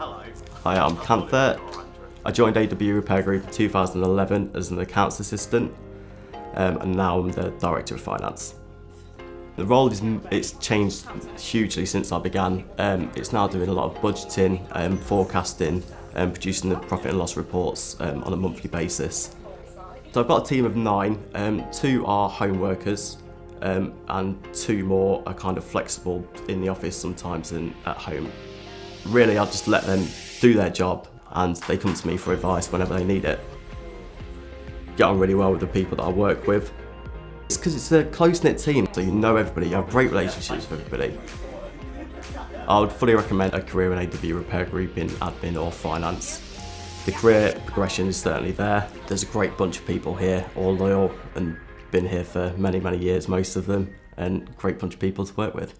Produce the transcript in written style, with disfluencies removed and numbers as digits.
Hi, I'm Kantha. I joined AW Repair Group in 2011 as an accounts assistant, and now I'm the Director of Finance. The role it's changed hugely since I began. It's now doing a lot of budgeting, forecasting, and producing the profit and loss reports on a monthly basis. So I've got a team of 9, 2 are home workers, and 2 more are kind of flexible in the office sometimes and at home. Really, I just let them do their job and they come to me for advice whenever they need it. Get on really well with the people that I work with. It's because it's a close-knit team, so you know everybody, you have great relationships with everybody. I would fully recommend a career in AW Repair Group in admin or finance. The career progression is certainly there. There's a great bunch of people here, all loyal and been here for many, many years, most of them, and great bunch of people to work with.